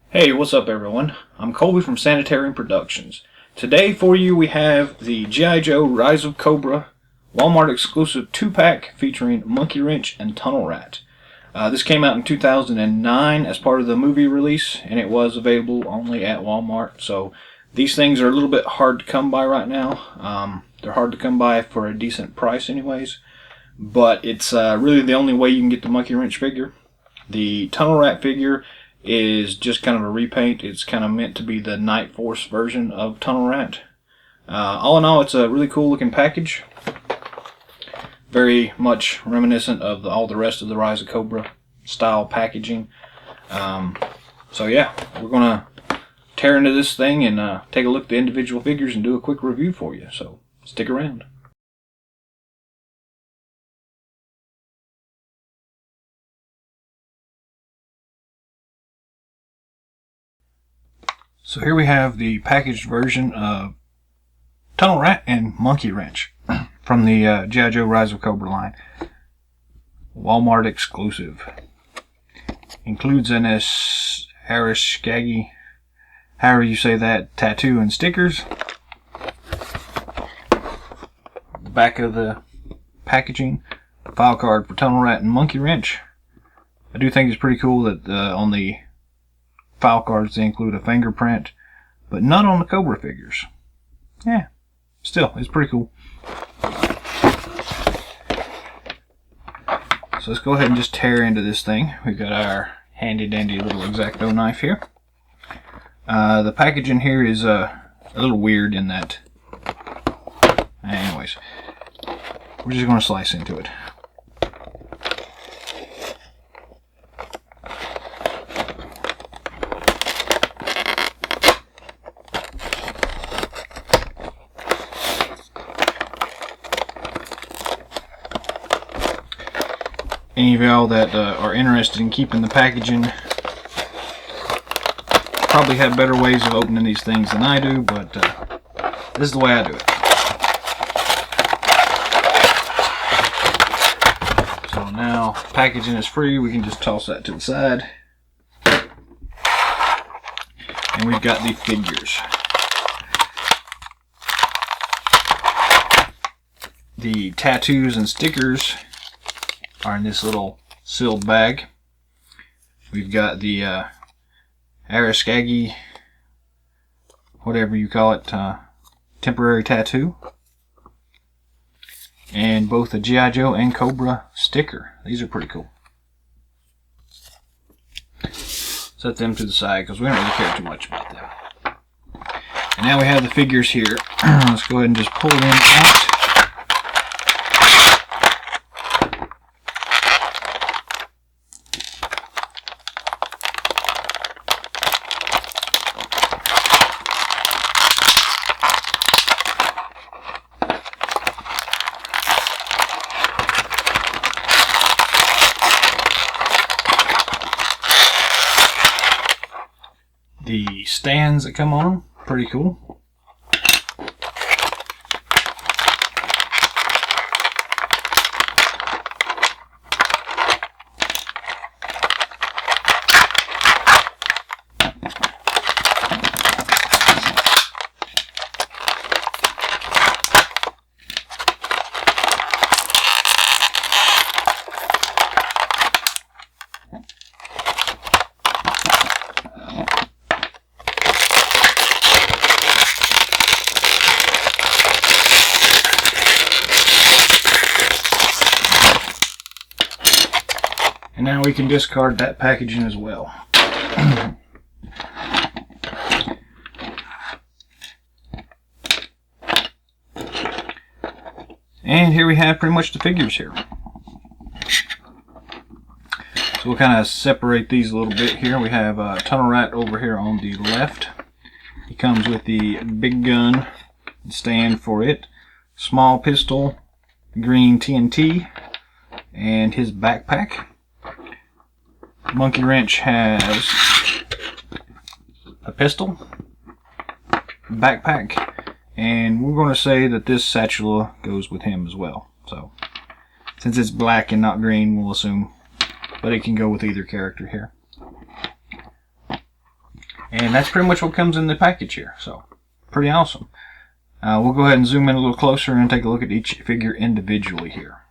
Hey, what's up everyone? I'm Colby from Sanitarium Productions. Today for you we have the G.I. Joe Rise of Cobra Walmart exclusive 2-pack featuring Monkeywrench and Tunnel Rat. This came out in 2009 as part of the movie release, and it was available only at Walmart. So these things are a little bit hard to come by right now. They're hard to come by for a decent price anyways, but it's really the only way you can get the Monkeywrench figure. The Tunnel Rat figure is just kind of a repaint. It's kind of meant to be the Night Force version of Tunnel Rat. All in all, it's a really cool looking package. Very much reminiscent of all the rest of the Rise of Cobra style packaging. So yeah, we're going to tear into this thing and take a look at the individual figures and do a quick review for you. So stick around. So here we have the packaged version of Tunnel Rat and Monkeywrench from the G.I. Joe Rise of Cobra line. Walmart exclusive. Includes an Arashikage, however you say that, tattoo and stickers. Back of the packaging, file card for Tunnel Rat and Monkeywrench. I do think it's pretty cool that on the file cards they include a fingerprint, but not on the Cobra figures. Yeah, still, it's pretty cool. So let's go ahead and just tear into this thing. We've got our handy dandy little X-Acto knife here. The packaging here is a little weird in that. Anyways, we're just going to slice into it. Any of y'all that are interested in keeping the packaging probably have better ways of opening these things than I do, but this is the way I do it. So now packaging is free, we can just toss that to the side. And we've got the figures. The tattoos and stickers are in this little sealed bag. We've got the Arashikage, whatever you call it, temporary tattoo, and both the G.I. Joe and Cobra sticker. These are pretty cool. Set them to the side because we don't really care too much about them. And now we have the figures here. Let's go ahead and just pull them out. The stands that come on them, pretty cool. And now we can discard that packaging as well. And here we have pretty much the figures here. So we'll kind of separate these a little bit here. We have Tunnel Rat over here on the left. He comes with the big gun stand for it, small pistol, green TNT, and his backpack. Monkeywrench has a pistol, backpack, and we're going to say that this satchel goes with him as well. So, since it's black and not green, we'll assume, but it can go with either character here. And that's pretty much what comes in the package here. So, pretty awesome. We'll go ahead and zoom in a little closer and take a look at each figure individually here.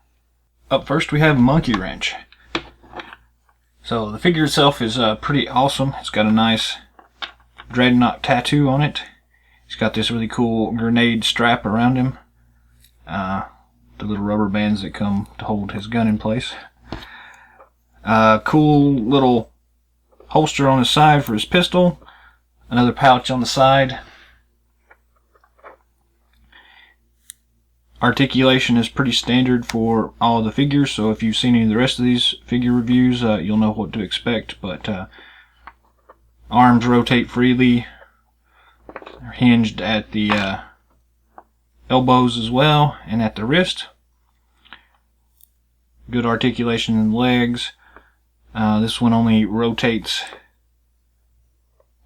Up first we have Monkeywrench. So the figure itself is pretty awesome. It's got a nice Dreadnok tattoo on it. He's got this really cool grenade strap around him. The little rubber bands that come to hold his gun in place. Cool little holster on his side for his pistol. Another pouch on the side. Articulation is pretty standard for all the figures, so if you've seen any of the rest of these figure reviews, you'll know what to expect. But arms rotate freely. They're hinged at the elbows as well, and at the wrist. Good articulation in the legs. This one only rotates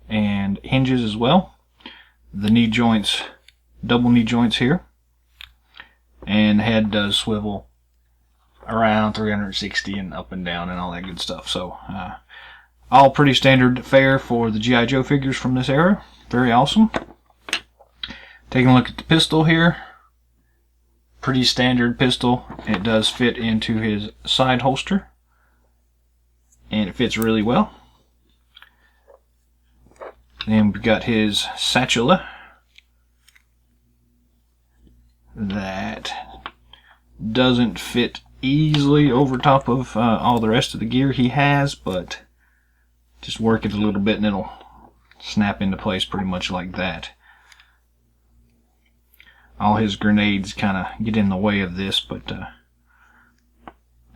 and hinges as well. The knee joints, double knee joints here. And the head does swivel around 360 and up and down and all that good stuff. So, all pretty standard fare for the G.I. Joe figures from this era. Very awesome. Taking a look at the pistol here. Pretty standard pistol. It does fit into his side holster. And it fits really well. Then we've got his satchel that doesn't fit easily over top of all the rest of the gear he has, but just work it a little bit and it'll snap into place pretty much like that. All his grenades kind of get in the way of this, but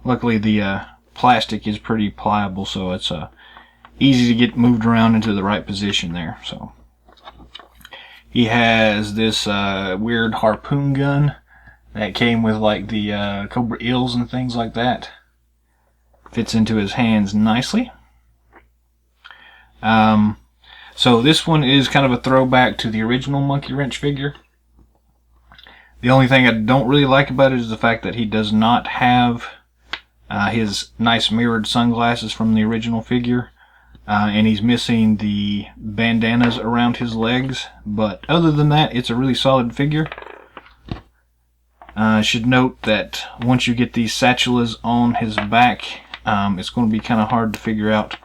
luckily the plastic is pretty pliable, so it's easy to get moved around into the right position there. So he has this weird harpoon gun that came with like the Cobra eels and things like that. Fits into his hands nicely. So this one is kind of a throwback to the original Monkeywrench figure. The only thing I don't really like about it is the fact that he does not have his nice mirrored sunglasses from the original figure. And he's missing the bandanas around his legs. But other than that, it's a really solid figure. I should note that once you get these satchelas on his back, it's going to be kind of hard to figure out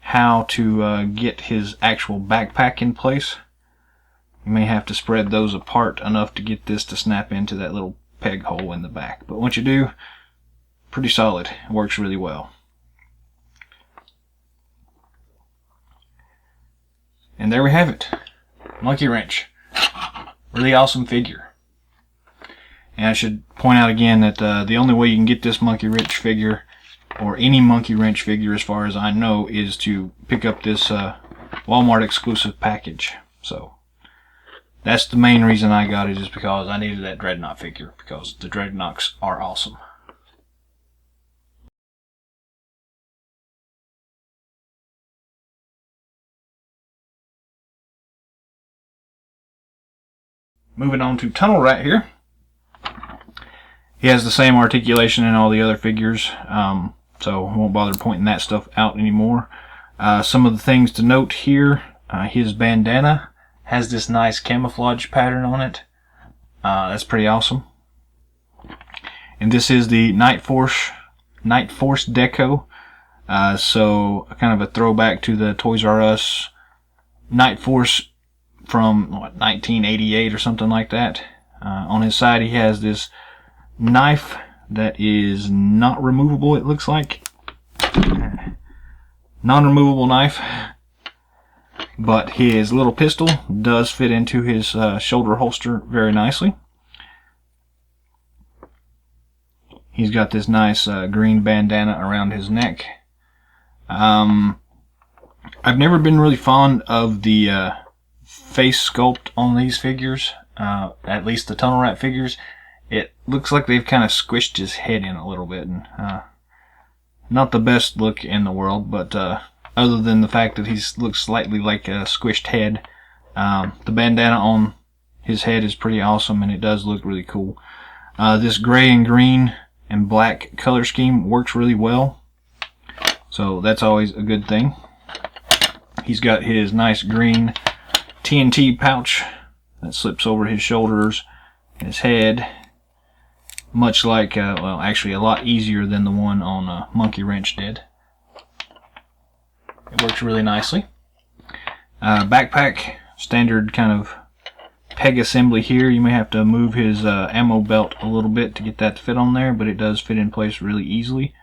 how to get his actual backpack in place. You may have to spread those apart enough to get this to snap into that little peg hole in the back. But once you do, pretty solid. It works really well. And there we have it. Monkeywrench. Really awesome figure. And I should point out again that the only way you can get this Monkeywrench figure, or any Monkeywrench figure as far as I know, is to pick up this Walmart exclusive package. So that's the main reason I got it, is because I needed that Dreadnok figure, because the Dreadnoks are awesome. Moving on to Tunnel Rat here. He has the same articulation in all the other figures, so I won't bother pointing that stuff out anymore. Some of the things to note here, his bandana has this nice camouflage pattern on it. That's pretty awesome. And this is the Night Force deco, so kind of a throwback to the Toys R Us Night Force from 1988 or something like that. On his side he has this knife that is not removable, it looks like. Non-removable knife. But his little pistol does fit into his shoulder holster very nicely. He's got this nice green bandana around his neck. I've never been really fond of the face sculpt on these figures, at least the Tunnel Rat figures. It looks like they've kind of squished his head in a little bit, and not the best look in the world, but other than the fact that he looks slightly like a squished head, the bandana on his head is pretty awesome, and it does look really cool. This gray and green and black color scheme works really well, so that's always a good thing. He's got his nice green TNT pouch that slips over his shoulders and his head, much like, well, actually a lot easier than the one on Monkeywrench did. It works really nicely. Backpack, standard kind of peg assembly here. You may have to move his ammo belt a little bit to get that to fit on there, but it does fit in place really easily.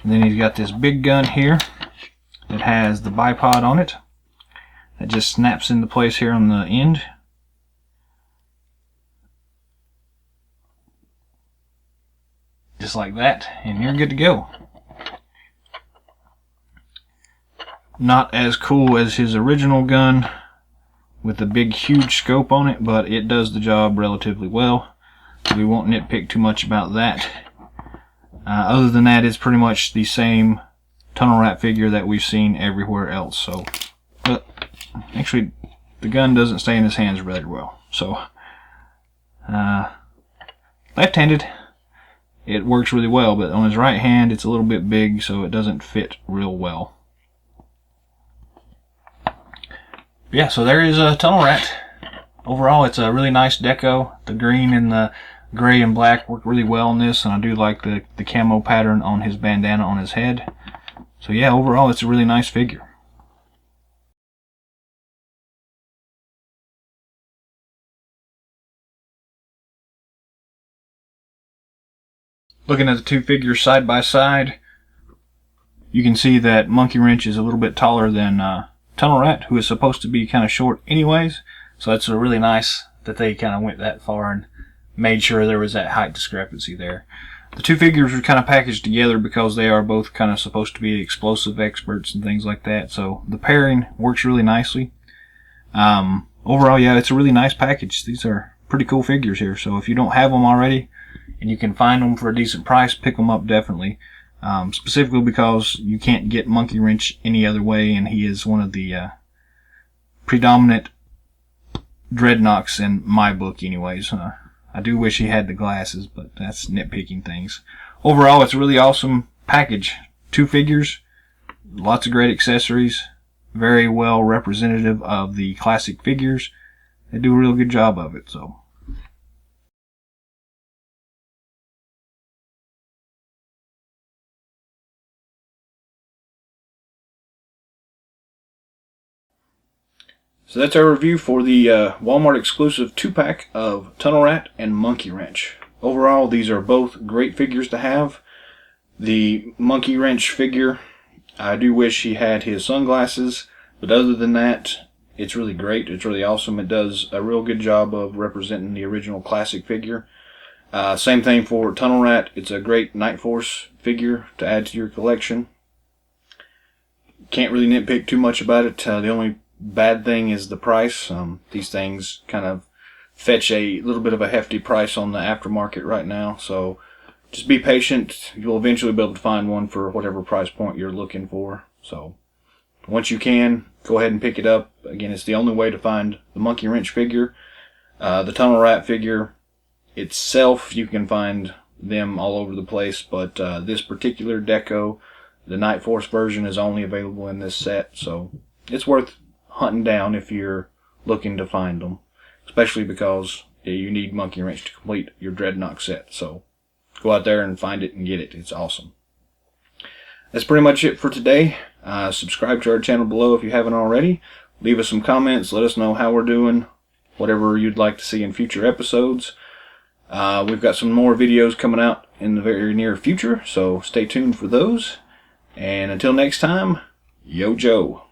And then he's got this big gun here that has the bipod on it that just snaps into place here on the end. Just like that, and you're good to go. Not as cool as his original gun with the big huge scope on it, but it does the job relatively well. We won't nitpick too much about that. Other than that, it's pretty much the same Tunnel Rat figure that we've seen everywhere else. So, but actually, the gun doesn't stay in his hands very well. So, left-handed, it works really well, but on his right hand, it's a little bit big, so it doesn't fit real well. Yeah, so there is a Tunnel Rat. Overall, it's a really nice deco. The green and the gray and black work really well on this, and I do like the camo pattern on his bandana on his head. So yeah, overall, it's a really nice figure. Looking at the two figures side by side, you can see that Monkeywrench is a little bit taller than Tunnel Rat, who is supposed to be kind of short anyways. So it's really nice that they kind of went that far and made sure there was that height discrepancy there. The two figures were kind of packaged together because they are both kind of supposed to be explosive experts and things like that. So the pairing works really nicely. Overall, yeah, it's a really nice package. These are pretty cool figures here. So if you don't have them already and you can find them for a decent price, pick them up definitely. Specifically because you can't get Monkeywrench any other way, and he is one of the predominant Dreadnoks in my book anyways. I do wish he had the glasses, but that's nitpicking things. Overall, it's a really awesome package. Two figures, lots of great accessories, very well representative of the classic figures. They do a real good job of it. So. So that's our review for the Walmart exclusive 2-pack of Tunnel Rat and Monkeywrench. Overall, these are both great figures to have. The Monkeywrench figure, I do wish he had his sunglasses, but other than that, it's really great. It's really awesome. It does a real good job of representing the original classic figure. Same thing for Tunnel Rat. It's a great Night Force figure to add to your collection. Can't really nitpick too much about it. The only bad thing is the price. These things kind of fetch a little bit of a hefty price on the aftermarket right now, so just be patient. You'll eventually be able to find one for whatever price point you're looking for. So once you can, go ahead and pick it up. Again, it's the only way to find the Monkeywrench figure. The Tunnel Rat figure itself, you can find them all over the place, but this particular deco, the Night Force version, is only available in this set, so it's worth hunting down if you're looking to find them, especially because you need Monkeywrench to complete your Dreadnok set. So go out there and find it and get it. It's awesome. That's pretty much it for today. Subscribe to our channel below if you haven't already. Leave us some comments. Let us know how we're doing, whatever you'd like to see in future episodes. We've got some more videos coming out in the very near future, so stay tuned for those. And until next time, Yo Joe.